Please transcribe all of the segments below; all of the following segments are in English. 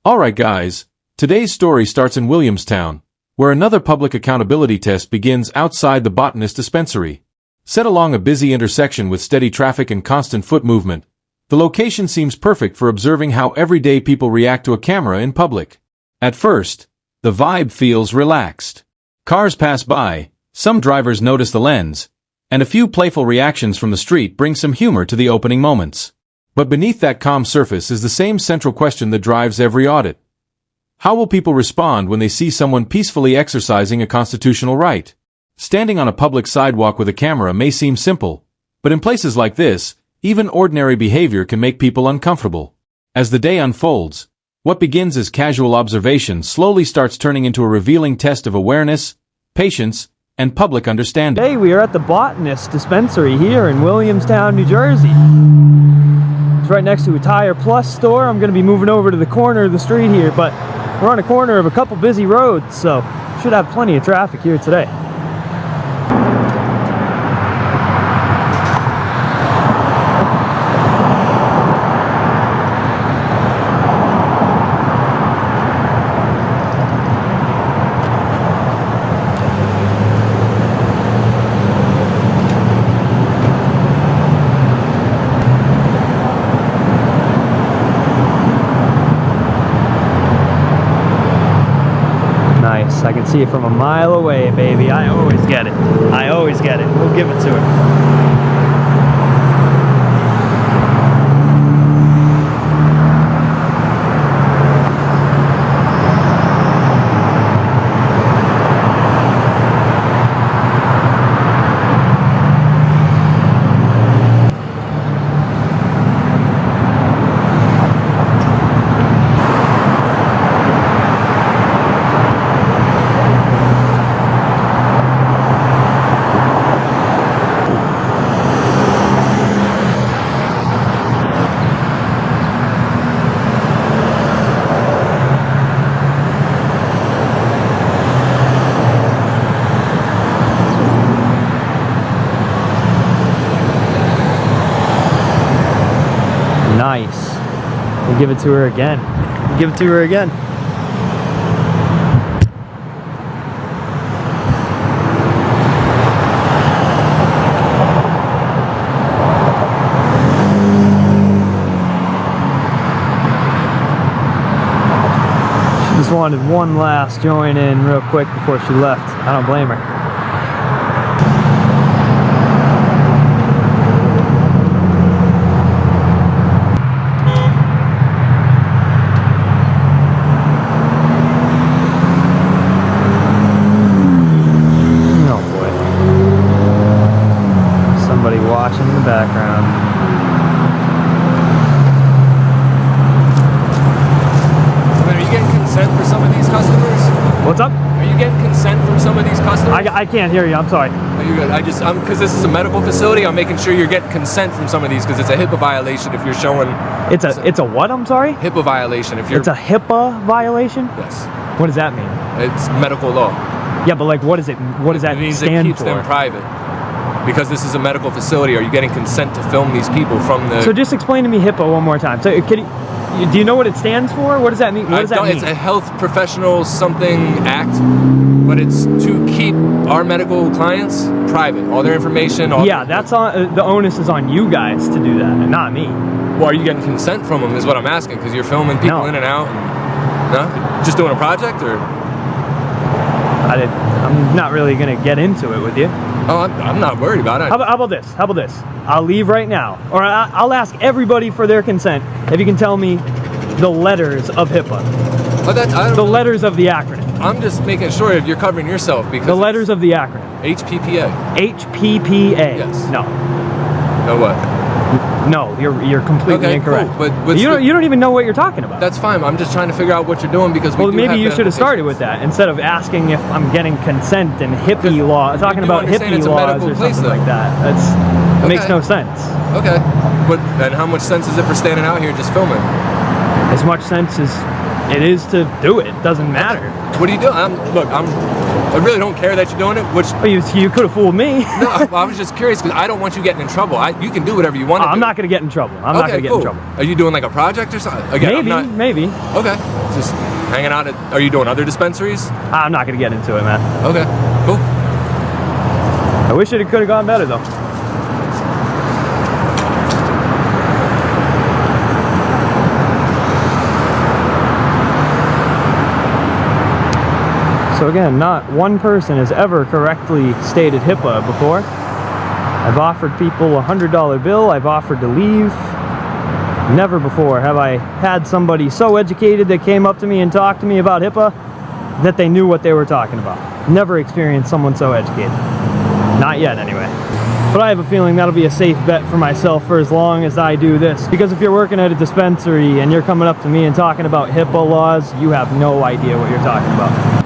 Alright guys, today's story starts in Williamstown, where another public accountability test begins outside the botanist dispensary. Set along a busy intersection with steady traffic and constant foot movement, the location seems perfect for observing how everyday people react to a camera in public. At first, the vibe feels relaxed. Cars pass by, some drivers notice the lens, and a few playful reactions from the street bring some humor to the opening moments. But beneath that calm surface is the same central question that drives every audit. How will people respond when they see someone peacefully exercising a constitutional right? Standing on a public sidewalk with a camera may seem simple, but in places like this, even ordinary behavior can make people uncomfortable. As the day unfolds, what begins as casual observation slowly starts turning into a revealing test of awareness, patience, and public understanding. Today we are at the Botanist Dispensary here in Williamstown, New Jersey. It's right next to a Tire Plus store. I'm going to be moving over to the corner of the street here, but we're on a corner of a couple busy roads, so should have plenty of traffic here today. Nice. I can see it from a mile away, baby. I always get it. I always get it. We'll give it to her. Nice. We'll give it to her again. Give it to her again. She just wanted one last join in real quick before she left. I don't blame her. Watching in the background. Are you getting consent for some of these customers? What's up? Are you getting consent from some of these customers? I can't hear you. I'm sorry. Are you good? Because this is a medical facility, I'm making sure you're getting consent from some of these because it's a HIPAA violation if you're showing. It's a what? I'm sorry. HIPAA violation if you're. It's a HIPAA violation. Yes. What does that mean? It's medical law. Yeah, but like, what is it? What does that It means stand it keeps for? them private. Because this is a medical facility, are you getting consent to film these people from the... So just explain to me HIPAA one more time. So do you know what it stands for? What does that mean? What does that mean? It's a health professional something act, but it's to keep our medical clients private. All their information... That's on, the onus is on you guys to do that, and not me. Well, are you getting consent from them is what I'm asking, because you're filming people in and out. No? Just doing a project, or...? I'm not really going to get into it with you. Oh, I'm not worried about it. How about this? How about this? I'll leave right now. Or I'll ask everybody for their consent if you can tell me the letters of HIPAA. But the letters of the acronym. I'm just making sure if you're covering yourself because... The letters of the acronym. HPPA. HPPA. Yes. No. No what? No, you're completely incorrect. Cool. But you don't even know what you're talking about. That's fine. I'm just trying to figure out what you're doing because maybe you should have started with that instead of asking if I'm getting consent and hippie law, talking about hippie laws or something like that. It makes no sense. Okay. But then how much sense is it for standing out here just filming? As much sense as It is to do it. It doesn't matter. What are you doing? I really don't care that you're doing it. Which Oh, you could have fooled me. no, I was just curious because I don't want you getting in trouble. You can do whatever you want to do. I'm not going to get in trouble. I'm not going to get in trouble. Are you doing like a project or something? Again, Maybe. Okay. Just hanging out are you doing other dispensaries? I'm not going to get into it, man. Okay. Cool. I wish it could have gone better, though. So again, not one person has ever correctly stated HIPAA before. I've offered people a $100 bill. I've offered to leave. Never before have I had somebody so educated that came up to me and talked to me about HIPAA that they knew what they were talking about. Never experienced someone so educated. Not yet, anyway. But I have a feeling that'll be a safe bet for myself for as long as I do this. Because if you're working at a dispensary and you're coming up to me and talking about HIPAA laws, you have no idea what you're talking about.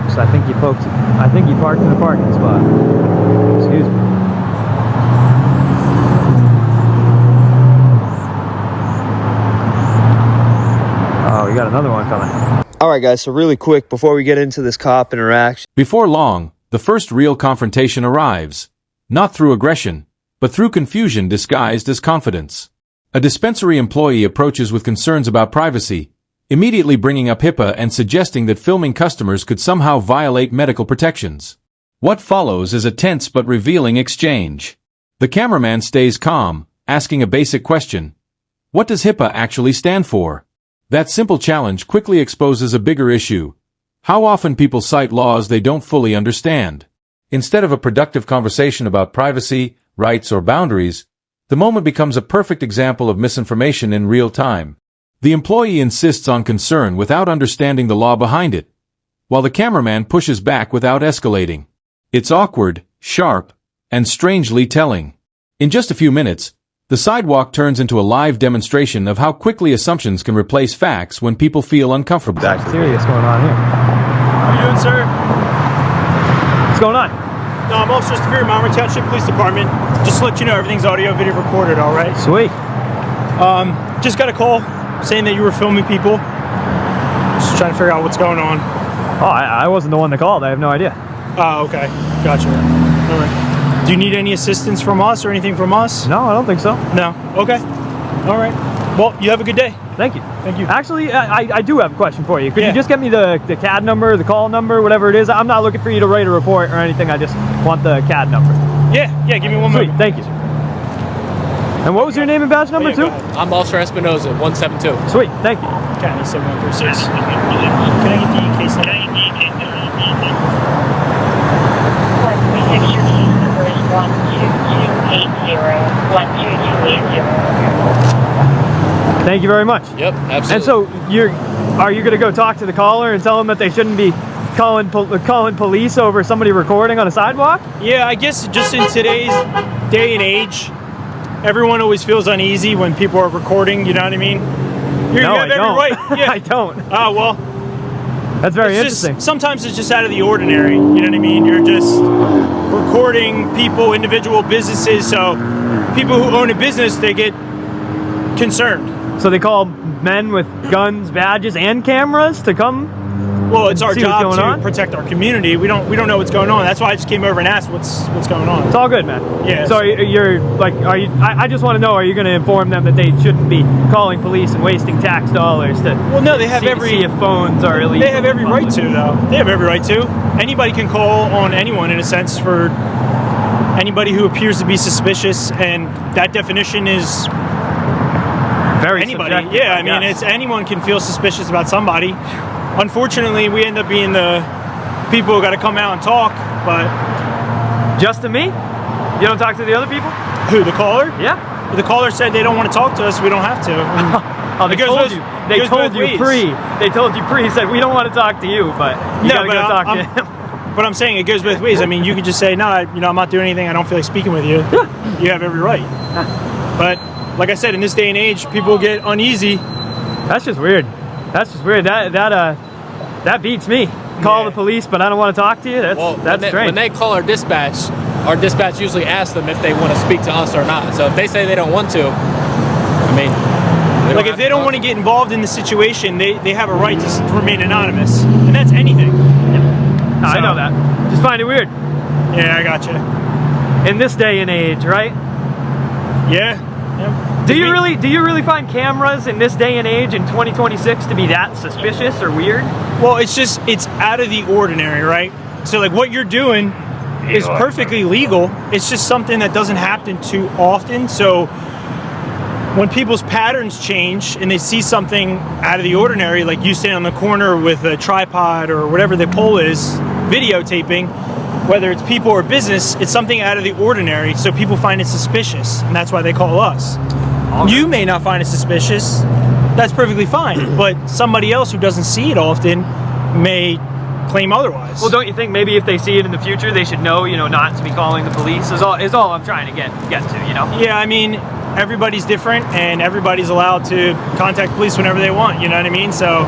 I think he parked in the parking spot. Excuse me. Oh, we got another one coming. Alright guys, so really quick before we get into this cop interaction. Before long, the first real confrontation arrives. Not through aggression, but through confusion disguised as confidence. A dispensary employee approaches with concerns about privacy, immediately bringing up HIPAA and suggesting that filming customers could somehow violate medical protections. What follows is a tense but revealing exchange. The cameraman stays calm, asking a basic question. What does HIPAA actually stand for? That simple challenge quickly exposes a bigger issue. How often people cite laws they don't fully understand. Instead of a productive conversation about privacy, rights, or boundaries, the moment becomes a perfect example of misinformation in real time. The employee insists on concern without understanding the law behind it, while the cameraman pushes back without escalating. It's awkward, sharp, and strangely telling. In just a few minutes, the sidewalk turns into a live demonstration of how quickly assumptions can replace facts when people feel uncomfortable. That's serious going on here. How are you doing, sir? What's going on? No, I'm Officer Severe, Monterey Township Police Department. Just to let you know, everything's audio, video recorded, all right? Sweet. Just got a call saying that you were filming people. Just trying to figure out what's going on. Oh, I wasn't the one that called. I have no idea. Oh, okay. Gotcha. All right. Do you need any assistance from us or anything from us? No, I don't think so. No? Okay. All right. Well, you have a good day. Thank you. Thank you. Actually, I do have a question for you. Could you just get me the CAD number, the call number, whatever it is? I'm not looking for you to write a report or anything. I just want the CAD number. Yeah, give me one Sweet. moment. Thank you. And what was your name and badge number, too? I'm Officer Espinoza, 172. Sweet. Thank you. County 7136. Can I get the case number? Your case number is 12280. Thank you very much. Yep, absolutely. And so, are you going to go talk to the caller and tell them that they shouldn't be calling police over somebody recording on a sidewalk? Yeah, I guess just in today's day and age, everyone always feels uneasy when people are recording, you know what I mean? You have every right. Yeah. I don't. Oh, well. That's very interesting. Sometimes it's just out of the ordinary, you know what I mean? You're just recording people, individual businesses, so people who own a business, they get concerned. So they call men with guns, badges, and cameras to come? Well, it's our See what's job going to on? protect our community. We don't know what's going on. That's why I just came over and asked what's going on. It's all good, man. Yeah. So I just want to know, are you going to inform them that they shouldn't be calling police and wasting tax dollars to Well, no, they have see if phones are illegal? They have every right to, though. They have every right to. Anybody can call on anyone, in a sense, for anybody who appears to be suspicious, and that definition is Very anybody. subjective, Yeah, I mean, guess. it's anyone can feel suspicious about somebody. Unfortunately, we end up being the people who got to come out and talk, but Just to me? You don't talk to the other people? who, the caller? Yeah. the caller said they don't want to talk to us, we don't have to. Oh, they told you. They told you pre. They told you pre. Said we don't want to talk to you, but you gotta go talk to him. But I'm saying it goes both ways. I mean, you could just say, no, I'm not doing anything. I don't feel like speaking with you. Yeah. You have every right. But like I said, in this day and age, people get uneasy. That's just weird. That's just weird. That beats me. Call the police, but I don't want to talk to you. That's strange. When they call our dispatch usually asks them if they want to speak to us or not. So if they say they don't want to, I mean, like if they don't want to get involved in the situation, they have a right to remain anonymous, and that's anything. No, I know that. Just find it weird. Yeah, I gotcha. In this day and age, right? Yeah. Do you really find cameras in this day and age in 2026 to be that suspicious or weird? Well, it's out of the ordinary, right? So like what you're doing is perfectly legal. It's just something that doesn't happen too often. So when people's patterns change and they see something out of the ordinary, like you stand on the corner with a tripod or whatever the pole is, videotaping, whether it's people or business, it's something out of the ordinary, so people find it suspicious, and that's why they call us. You may not find it suspicious, that's perfectly fine, but somebody else who doesn't see it often may claim otherwise. Well, don't you think maybe if they see it in the future, they should know, not to be calling the police, is all I'm trying to get to, Yeah, I mean, everybody's different, and everybody's allowed to contact police whenever they want, you know what I mean? So,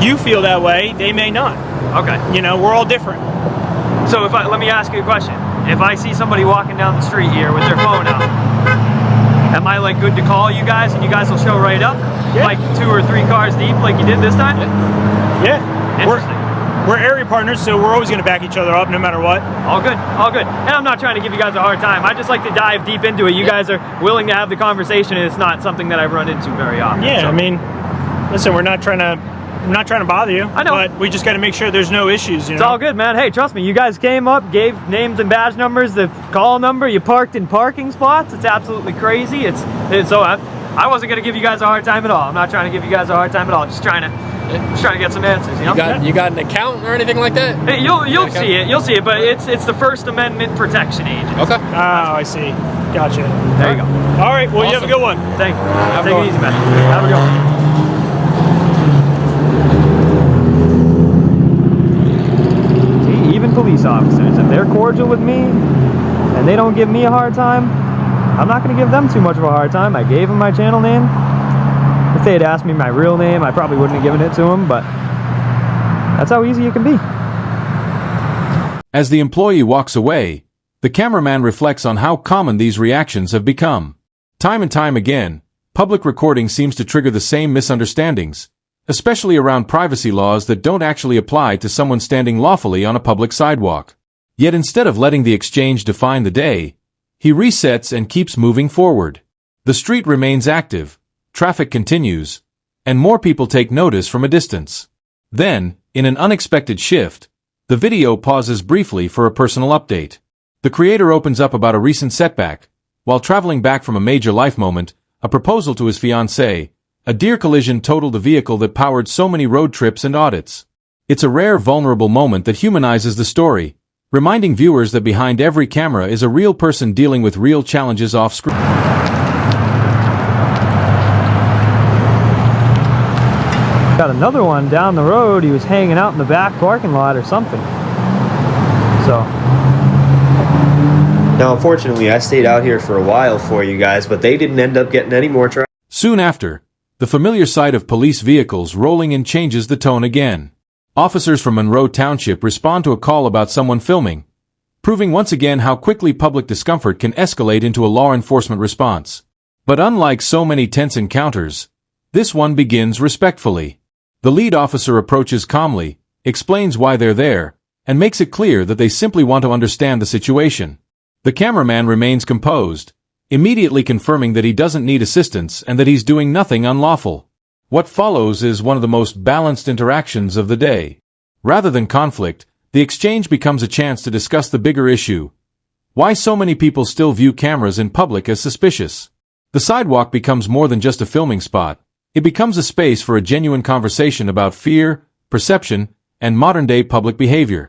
you feel that way, they may not. Okay. We're all different. So let me ask you a question. If I see somebody walking down the street here with their phone out, am I like good to call you guys and you guys will show right up? Yeah. Like 2 or 3 cars deep like you did this time? Yeah. Interesting. We're area partners, so we're always going to back each other up no matter what. All good, all good. And I'm not trying to give you guys a hard time. I just like to dive deep into it. You guys are willing to have the conversation, and it's not something that I've run into very often. Yeah, so. I mean, listen, I'm not trying to bother you. I know. But we just got to make sure there's no issues, It's all good, man. Hey, trust me, you guys came up, gave names and badge numbers, the call number, you parked in parking spots. It's absolutely crazy. So I wasn't going to give you guys a hard time at all. I'm not trying to give you guys a hard time at all. Just trying to get some answers, You got an account or anything like that? Hey, you'll see it. You'll see it, but it's the First Amendment protection agent. Okay. Oh, I see. Gotcha. There you go. All right, well, you have a good one. Thank you. Have a Take good it easy, one. man. Have a good one. See, even police officers, if they're cordial with me and they don't give me a hard time, I'm not going to give them too much of a hard time. I gave them my channel name. If they had asked me my real name, I probably wouldn't have given it to them, but that's how easy it can be. As the employee walks away, the cameraman reflects on how common these reactions have become. Time and time again, public recording seems to trigger the same misunderstandings, especially around privacy laws that don't actually apply to someone standing lawfully on a public sidewalk. Yet instead of letting the exchange define the day, he resets and keeps moving forward. The street remains active, traffic continues, and more people take notice from a distance. Then, in an unexpected shift, the video pauses briefly for a personal update. The creator opens up about a recent setback, while traveling back from a major life moment, a proposal to his fiancée. A deer collision totaled the vehicle that powered so many road trips and audits. It's a rare, vulnerable moment that humanizes the story, reminding viewers that behind every camera is a real person dealing with real challenges off-screen. Got another one down the road. He was hanging out in the back parking lot or something. So. Now, unfortunately, I stayed out here for a while for you guys, but they didn't end up getting any more traffic. Soon after, the familiar sight of police vehicles rolling in changes the tone again. Officers from Monroe Township respond to a call about someone filming, proving once again how quickly public discomfort can escalate into a law enforcement response. But unlike so many tense encounters, this one begins respectfully. The lead officer approaches calmly, explains why they're there, and makes it clear that they simply want to understand the situation. The cameraman remains composed, immediately confirming that he doesn't need assistance and that he's doing nothing unlawful. What follows is one of the most balanced interactions of the day. Rather than conflict, the exchange becomes a chance to discuss the bigger issue: why so many people still view cameras in public as suspicious. The sidewalk becomes more than just a filming spot. It becomes a space for a genuine conversation about fear, perception, and modern-day public behavior.